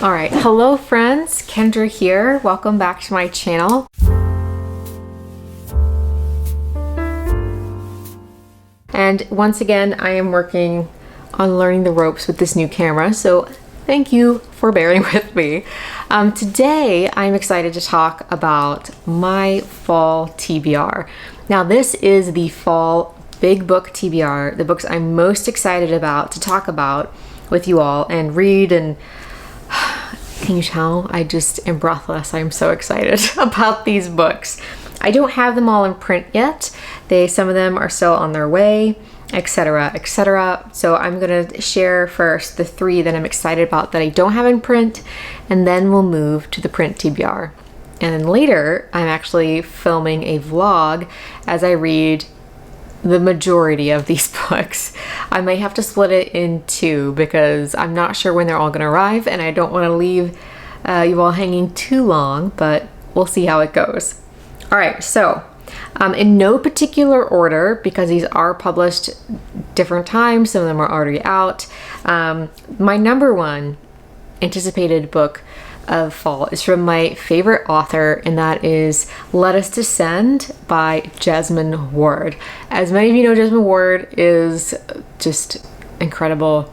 All right, hello friends, Kendra here. Welcome back to my channel. And once again, I am working on learning the ropes with this new camera, so thank you for bearing with me. Today, I'm excited to talk about my fall TBR. Now, this is the fall big book TBR, the books I'm most excited about to talk about with you all and read. And can you tell? I just am breathless. I'm so excited about these books. I don't have them all in print yet. Some of them are still on their way, etc., etc. So I'm gonna share first the three that I'm excited about that I don't have in print, and then we'll move to the print TBR. And then later, I'm actually filming a vlog as I read the majority of these books. I might have to split it in two because I'm not sure when they're all gonna arrive, and I don't want to leave you all hanging too long, but we'll see how it goes. All right, so in no particular order, because these are published different times, some of them are already out. My number one anticipated book of fall is from my favorite author, and that is Let Us Descend by Jesmyn Ward. As many of you know, Jesmyn Ward is just incredible.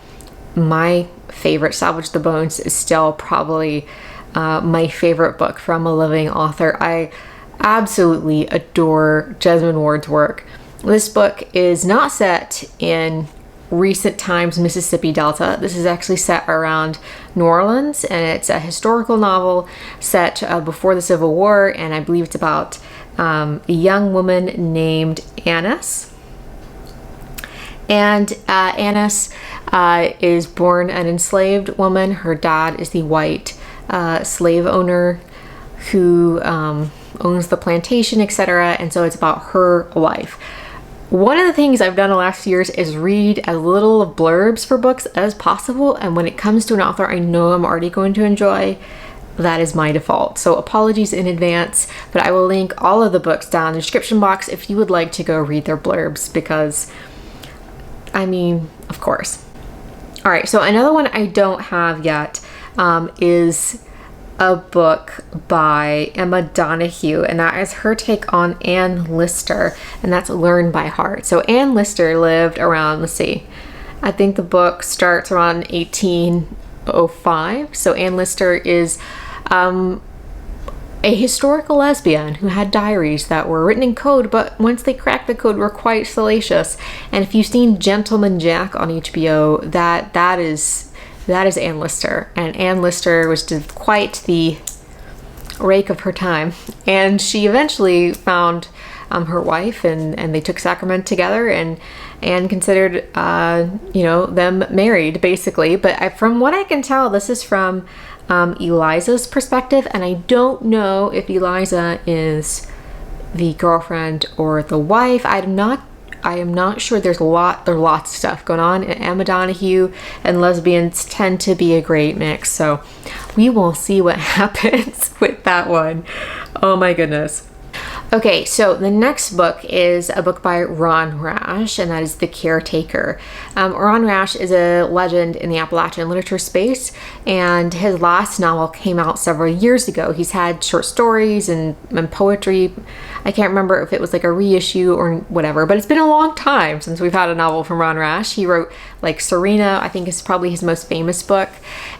My favorite, Salvage the Bones, is still probably my favorite book from a living author. I absolutely adore Jesmyn Ward's work. This book is not set in recent times Mississippi Delta. This is actually set around New Orleans, and it's a historical novel set before the Civil War, and I believe it's about a young woman named Annis. And Annis is born an enslaved woman. Her dad is the white slave owner who owns the plantation, etc. And so it's about her life. One of the things I've done the last few years is read as little of blurbs for books as possible, and when it comes to an author I know I'm already going to enjoy, that is my default. So apologies in advance, but I will link all of the books down in the description box if you would like to go read their blurbs, because, I mean, of course. All right, so another one I don't have yet is a book by Emma Donoghue, and that is her take on Anne Lister, and that's Learn by Heart. So Anne Lister lived around, let's see, I think the book starts around 1805. So Anne Lister is a historical lesbian who had diaries that were written in code, but once they cracked the code were quite salacious. And if you've seen Gentleman Jack on HBO, that is Anne Lister, and Anne Lister was quite the rake of her time, and she eventually found her wife, and they took sacrament together, and considered them married basically. But from what I can tell, this is from Eliza's perspective, and I don't know if Eliza is the girlfriend or the wife. I am not sure. There's lots of stuff going on, and Emma Donoghue and lesbians tend to be a great mix, so we will see what happens with that one. Oh my goodness. Okay, so the next book is a book by Ron Rash, and that is The Caretaker. Ron Rash is a legend in the Appalachian literature space, and his last novel came out several years ago. He's had short stories and poetry. I can't remember if it was like a reissue or whatever, but it's been a long time since we've had a novel from Ron Rash. He wrote like Serena, I think is probably his most famous book,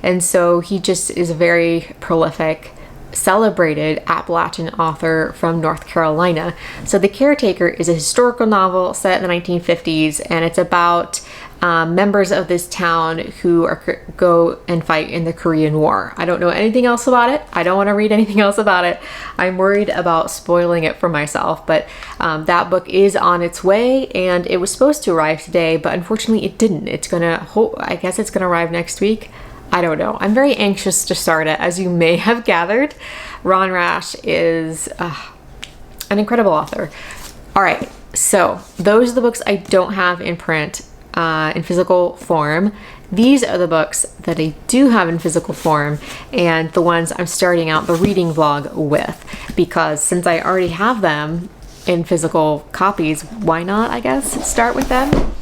and so he just is a very prolific, celebrated Appalachian author from North Carolina. So The Caretaker is a historical novel set in the 1950s, and it's about members of this town who go and fight in the Korean War. I don't know anything else about it. I don't want to read anything else about it. I'm worried about spoiling it for myself, but that book is on its way, and it was supposed to arrive today, but unfortunately it didn't. I guess it's gonna arrive next week. I don't know. I'm very anxious to start it, as you may have gathered. Ron Rash is an incredible author. All right, so those are the books I don't have in print, in physical form. These are the books that I do have in physical form, and the ones I'm starting out the reading vlog with, because since I already have them in physical copies, why not, I guess, start with them?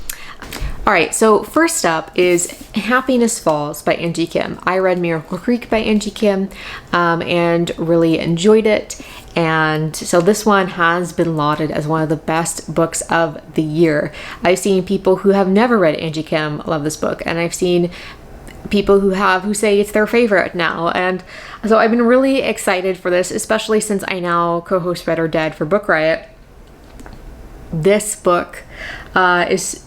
All right, so first up is Happiness Falls by Angie Kim. I read Miracle Creek by Angie Kim and really enjoyed it. And so this one has been lauded as one of the best books of the year. I've seen people who have never read Angie Kim love this book, and I've seen people who say it's their favorite now. And so I've been really excited for this, especially since I now co-host Read or Dead for Book Riot. This book is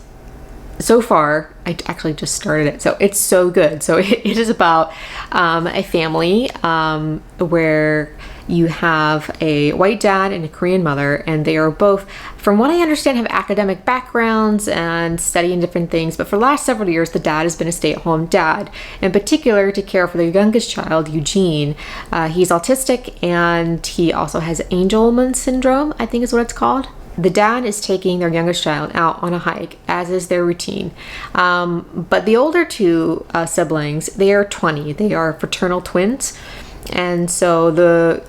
so far, I actually just started it, so it's so good. So it is about a family where you have a white dad and a Korean mother, and they are both, from what I understand, have academic backgrounds and studying different things. But for the last several years, the dad has been a stay-at-home dad, in particular to care for their youngest child, Eugene. He's autistic, and he also has Angelman syndrome, I think is what it's called. The dad is taking their youngest child out on a hike, as is their routine. But the older two siblings, they are 20. They are fraternal twins. And so the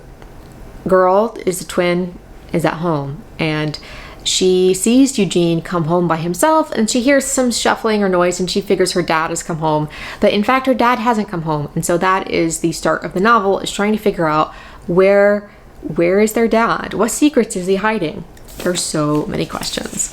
girl is a twin, is at home, and she sees Eugene come home by himself, and she hears some shuffling or noise, and she figures her dad has come home. But in fact, her dad hasn't come home. And so that is the start of the novel, is trying to figure out where is their dad? What secrets is he hiding? There's so many questions.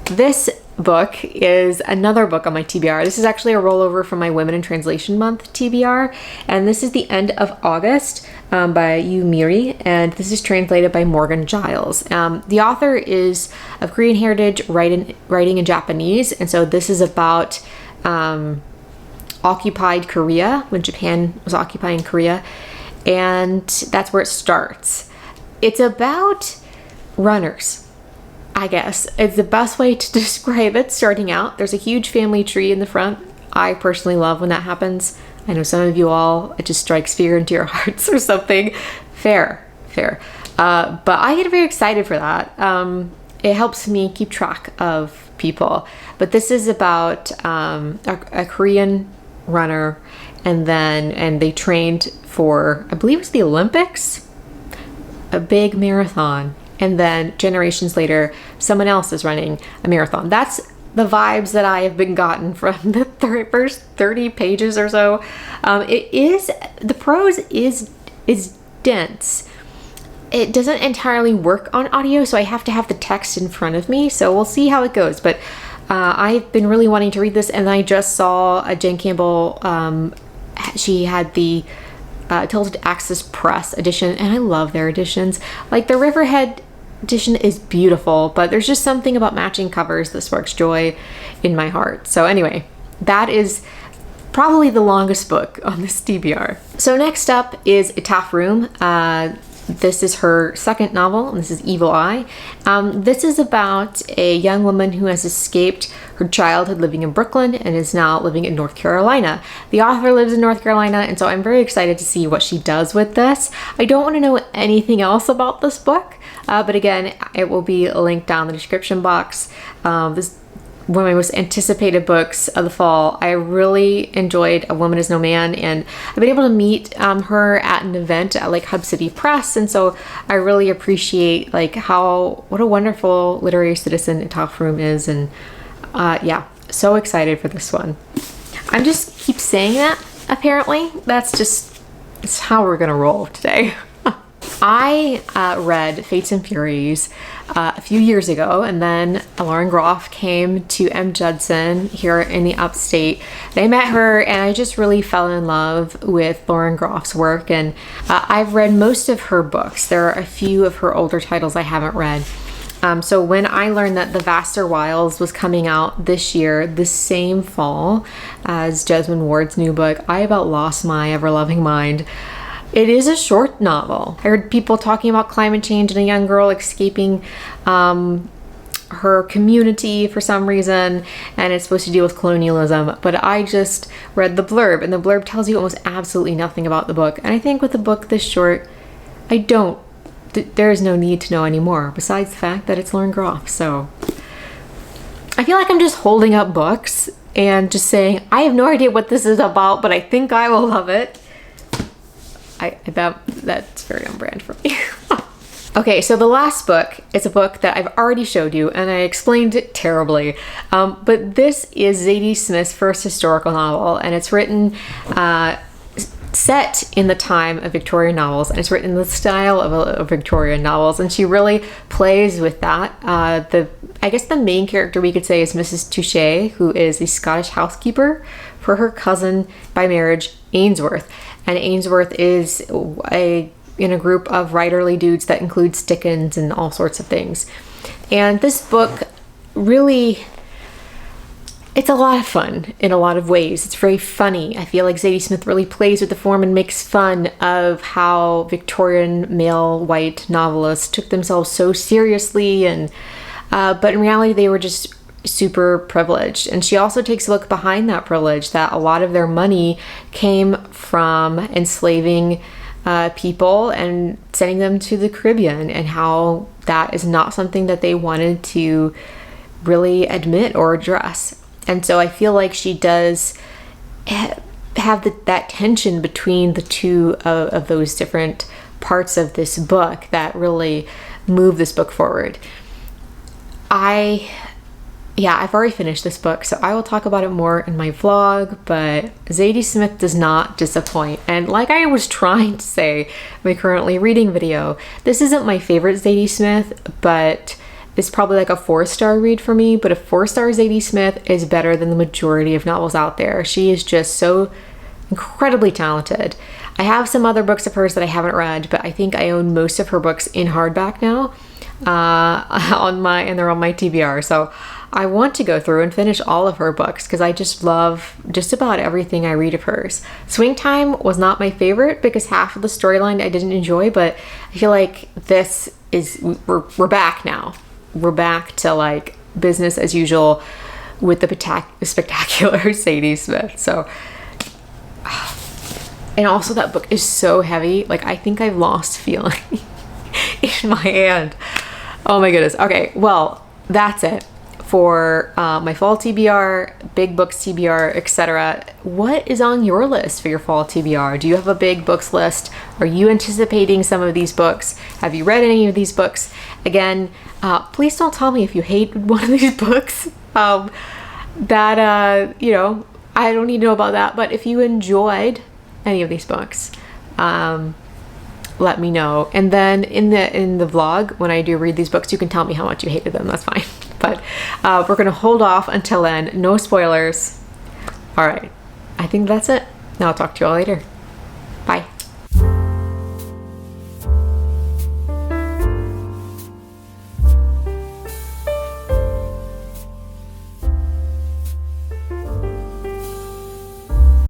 This book is another book on my TBR. This is actually a rollover from my Women in Translation Month TBR, and this is The End of August by Yu Miri, and this is translated by Morgan Giles. The author is of Korean heritage, writing in Japanese, and so this is about occupied Korea, when Japan was occupying Korea, and that's where it starts. It's about runners, I guess. It's the best way to describe it starting out. There's a huge family tree in the front. I personally love when that happens. I know some of you all, it just strikes fear into your hearts or something. Fair. But I get very excited for that. It helps me keep track of people. But this is about a Korean runner, and they trained for, I believe it's the Olympics, a big marathon. And then generations later, someone else is running a marathon. That's the vibes that I have been gotten from the first 30 pages or so. The prose is dense. It doesn't entirely work on audio, so I have to have the text in front of me. So we'll see how it goes. But I've been really wanting to read this, and I just saw Jen Campbell. She had the Tilted Axis Press edition, and I love their editions. Like the Riverhead edition is beautiful, but there's just something about matching covers that sparks joy in my heart. So anyway, that is probably the longest book on this TBR. So next up is A Tough Room. This is her second novel, and this is Evil Eye. This is about a young woman who has escaped her childhood living in Brooklyn and is now living in North Carolina. The author lives in North Carolina, and so I'm very excited to see what she does with this. I don't want to know anything else about this book, but again, it will be linked down in the description box. This is one of my most anticipated books of the fall. I really enjoyed A Woman Is No Man, and I've been able to meet her at an event at like Hub City Press, and so I really appreciate what a wonderful literary citizen A Tough Room is, and yeah, so excited for this one. I'm just keep saying that, apparently. It's how we're gonna roll today. I read Fates and Furies a few years ago, and then Lauren Groff came to M. Judson here in the upstate. I met her, and I just really fell in love with Lauren Groff's work, and I've read most of her books. There are a few of her older titles I haven't read. So when I learned that The Vaster Wilds was coming out this year, the same fall as Jesmyn Ward's new book, I about lost my ever-loving mind. It is a short novel. I heard people talking about climate change and a young girl escaping her community for some reason, and it's supposed to deal with colonialism, but I just read the blurb, and the blurb tells you almost absolutely nothing about the book. And I think with a book this short, there is no need to know anymore, besides the fact that it's Lauren Groff. So I feel like I'm just holding up books and just saying, I have no idea what this is about, but I think I will love it. That's very on brand for me. Okay, so the last book is a book that I've already showed you, and I explained it terribly. But this is Zadie Smith's first historical novel, and it's written set in the time of Victorian novels, and it's written in the style of Victorian novels, and she really plays with that. I guess the main character we could say is Mrs. Touchet, who is a Scottish housekeeper for her cousin by marriage, Ainsworth. And Ainsworth is in a group of writerly dudes that includes Dickens and all sorts of things. And this book really, it's a lot of fun in a lot of ways. It's very funny. I feel like Zadie Smith really plays with the form and makes fun of how Victorian male white novelists took themselves so seriously, and but in reality they were just super privileged. And she also takes a look behind that privilege, that a lot of their money came from enslaving people and sending them to the Caribbean, and how that is not something that they wanted to really admit or address. And so I feel like she does have that tension between the two of those different parts of this book that really move this book forward. I've already finished this book, so I will talk about it more in my vlog, but Zadie Smith does not disappoint. And like I was trying to say in my currently reading video, this isn't my favorite Zadie Smith, but it's probably like a 4-star read for me. But a 4-star Zadie Smith is better than the majority of novels out there. She is just so incredibly talented. I have some other books of hers that I haven't read, but I think I own most of her books in hardback now, and they're on my TBR. So I want to go through and finish all of her books because I just love just about everything I read of hers. Swing Time was not my favorite because half of the storyline I didn't enjoy, but I feel like this is, we're back now. We're back to like business as usual with the spectacular Zadie Smith. So, and also that book is so heavy. Like I think I've lost feeling in my hand. Oh my goodness. Okay, well, that's it for my fall TBR, big books TBR, etc. What is on your list for your fall TBR? Do you have a big books list? Are you anticipating some of these books? Have you read any of these books? Again, please don't tell me if you hate one of these books. You know, I don't need to know about that. But if you enjoyed any of these books, let me know. And then in the vlog, when I do read these books, you can tell me how much you hated them. That's fine. But we're gonna hold off until then. No spoilers. All right, I think that's it. Now I'll talk to you all later.